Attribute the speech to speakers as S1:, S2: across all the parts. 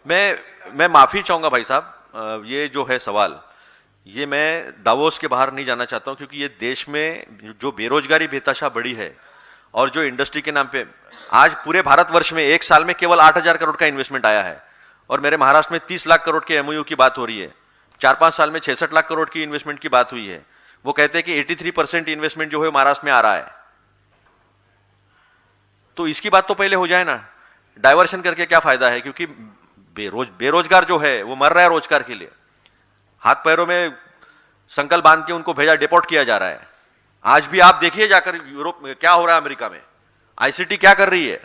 S1: मैं माफी चाहूंगा भाई साहब, ये जो है सवाल, ये मैं दावोस के बाहर नहीं जाना चाहता हूं, क्योंकि ये देश में जो बेरोजगारी बेतहाशा बढ़ी है और जो इंडस्ट्री के नाम पे आज पूरे भारतवर्ष में एक साल में केवल 8,000 करोड़ का इन्वेस्टमेंट आया है, और मेरे महाराष्ट्र में 30 लाख करोड़ के एमओयू की बात हो रही है। 4-5 साल में 66 लाख करोड़ की इन्वेस्टमेंट की बात हुई है। वो कहते हैं कि 83% इन्वेस्टमेंट जो है महाराष्ट्र में आ रहा है। तो इसकी बात तो पहले हो जाए ना, डाइवर्शन करके क्या फायदा है? क्योंकि बेरोजगार जो है वो मर रहा है रोजगार के लिए, हाथ पैरों में संकल बांध के उनको भेजा, डिपोर्ट किया जा रहा है। आज भी आप देखिए जाकर यूरोप में क्या हो रहा है, अमेरिका में आईसीटी क्या कर रही है।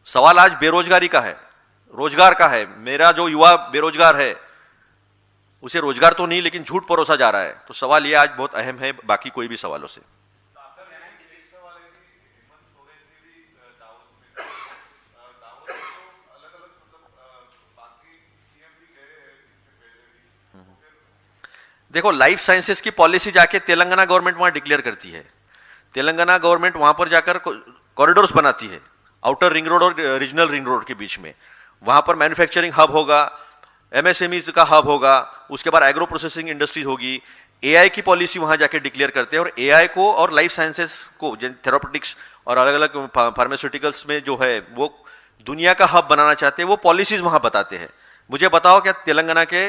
S1: सवाल आज बेरोजगारी का है, रोजगार का है। मेरा जो युवा बेरोजगार है उसे रोजगार तो नहीं, लेकिन झूठ परोसा जा रहा है। तो सवाल यह आज बहुत अहम है बाकी कोई भी सवालों से। देखो, लाइफ साइंसेस की पॉलिसी जाके तेलंगाना गवर्नमेंट वहां डिक्लेयर करती है। तेलंगाना गवर्नमेंट वहां पर जाकर कॉरिडोर्स बनाती है, आउटर रिंग रोड और रीजनल रिंग रोड के बीच में। वहां पर मैन्युफैक्चरिंग हब होगा, एमएसएमई का हब होगा, उसके बाद एग्रो प्रोसेसिंग इंडस्ट्रीज होगी। एआई की पॉलिसी वहां जाके डिक्लेयर करते हैं, और एआई को और लाइफ साइंसेस को, थेरापेटिक्स और अलग अलग फार्मास्यूटिकल्स में जो है वो दुनिया का हब बनाना चाहते हैं। वो पॉलिसीज वहां बताते हैं। मुझे बताओ, क्या तेलंगाना के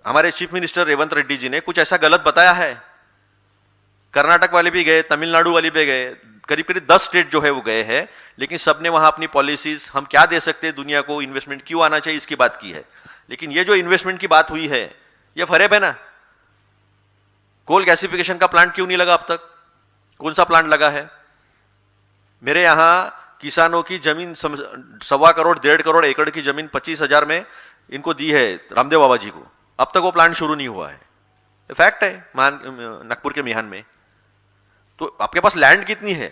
S1: हमारे चीफ मिनिस्टर रेवंत रेड्डी जी ने कुछ ऐसा गलत बताया है? कर्नाटक वाले भी गए, तमिलनाडु वाले भी गए, करीब करीब 10 स्टेट जो है वो गए हैं, लेकिन सबने वहां अपनी पॉलिसीज, हम क्या दे सकते हैं दुनिया को, इन्वेस्टमेंट क्यों आना चाहिए, इसकी बात की है। लेकिन ये जो इन्वेस्टमेंट की बात हुई है, ये फरेब है ना। कोल गैसिफिकेशन का प्लांट क्यों नहीं लगा अब तक? कौन सा प्लांट लगा है? मेरे यहां किसानों की जमीन 1.25 करोड़ 1.5 करोड़ एकड़ की जमीन 25,000 में इनको दी है रामदेव बाबा जी को, अब तक वो प्लांट शुरू नहीं हुआ है। फैक्ट है, नागपुर के मिहान में। तो आपके पास लैंड कितनी है,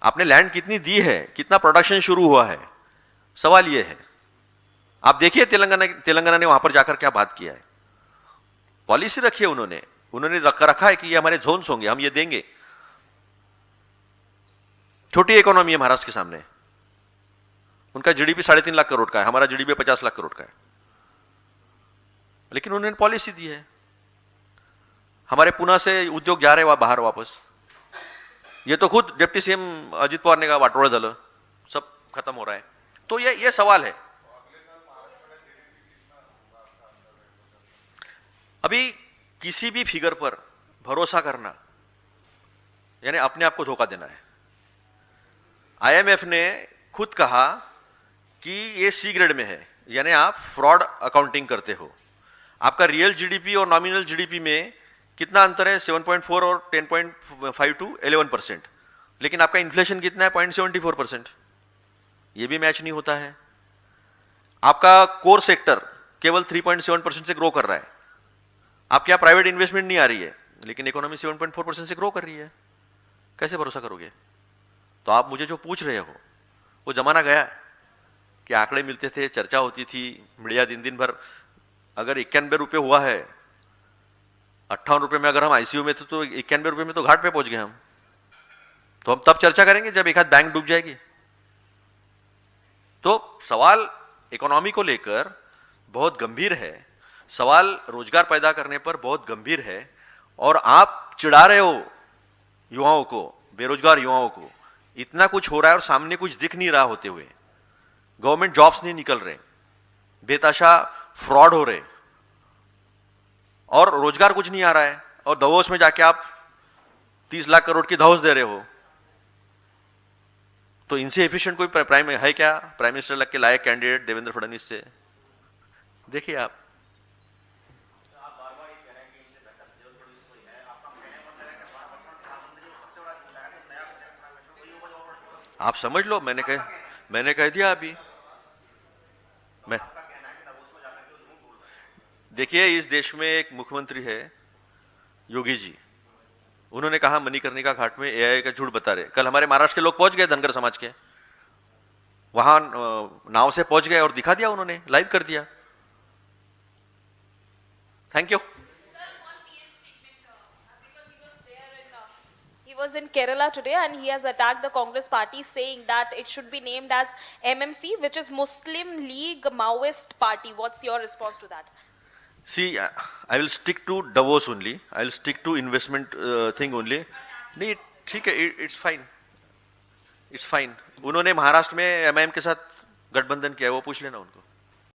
S1: आपने लैंड कितनी दी है, कितना प्रोडक्शन शुरू हुआ है, सवाल यह है। आप देखिए तेलंगाना ने वहां पर जाकर क्या बात किया है। पॉलिसी रखी है उन्होंने रखा है कि ये हमारे जोन्स होंगे, हम ये देंगे। छोटी इकोनॉमी है महाराष्ट्र के सामने। उनका जीडीपी 3.5 लाख करोड़ का है, हमारा जीडीपी 50 लाख करोड़ का है, लेकिन उन्होंने पॉलिसी दी है। हमारे पुणे से उद्योग जा रहे हैं बाहर वापस। ये तो खुद डिप्टी सीएम अजित पवार ने कहा वाटोळं झालं, सब खत्म हो रहा है। तो ये सवाल है। अभी किसी भी फिगर पर भरोसा करना यानी अपने आप को धोखा देना है। आईएमएफ ने खुद कहा कि ये सी ग्रेड में है, यानी आप फ्रॉड अकाउंटिंग करते हो। आपका रियल जीडीपी और नॉमिनल जीडीपी में कितना अंतर है? 7.4 और 10.5 to 11%, लेकिन आपका इन्फ्लेशन कितना है? 0.74%। ये भी मैच नहीं होता है। आपका कोर सेक्टर केवल 3.7% से ग्रो कर रहा है। आपके यहाँ प्राइवेट इन्वेस्टमेंट नहीं आ रही है, लेकिन इकोनॉमी 7.4% से ग्रो कर रही है। कैसे भरोसा करोगे? तो आप मुझे जो पूछ रहे हो, वो जमाना गया कि आंकड़े मिलते थे, चर्चा होती थी, मीडिया दिन दिन भर। अगर 91 रुपये हुआ है, 58 रुपये में अगर हम आईसीयू में थे, तो 91 रुपये में तो घाट पे पहुंच गए हम। तो हम तब चर्चा करेंगे जब एक आध बैंक डूब जाएगी। तो सवाल इकोनॉमी को लेकर बहुत गंभीर है, सवाल रोजगार पैदा करने पर बहुत गंभीर है, और आप चिढ़ा रहे हो युवाओं को, बेरोजगार युवाओं को। इतना कुछ हो रहा है और सामने कुछ दिख नहीं रहा होते हुए। गवर्नमेंट जॉब्स नहीं निकल रहे, बेताशा फ्रॉड हो रहे, और रोजगार कुछ नहीं आ रहा है, और दावोस में जाके आप 30 लाख करोड़ की धौस दे रहे हो। तो इनसे एफिशिएंट कोई प्राइम है क्या? प्राइम मिनिस्टर लग के लायक कैंडिडेट देवेंद्र फडणवीस से देखिए आप समझ लो। मैंने कह दिया अभी। मैं देखिए, इस देश में एक मुख्यमंत्री है योगी जी, उन्होंने कहा मणिकर्णिका घाट में एआई का झूठ बता रहे। कल हमारे महाराष्ट्र के लोग पहुंच गए, धनगर समाज के, वहां नाव से पहुंच गए और दिखा दिया, उन्होंने लाइव कर दिया। Thank you.
S2: was in Kerala today and he has attacked the Congress party saying that it should be named as MMC, which is Muslim League Maoist Party. What's your response to that?
S1: See, I will stick to Davos only. I will stick to investment thing only. नहीं ठीक है, it's fine. It's fine. उन्होंने महाराष्ट्र में MIM के साथ गठबंधन किया है, वो पूछ लेना उनको.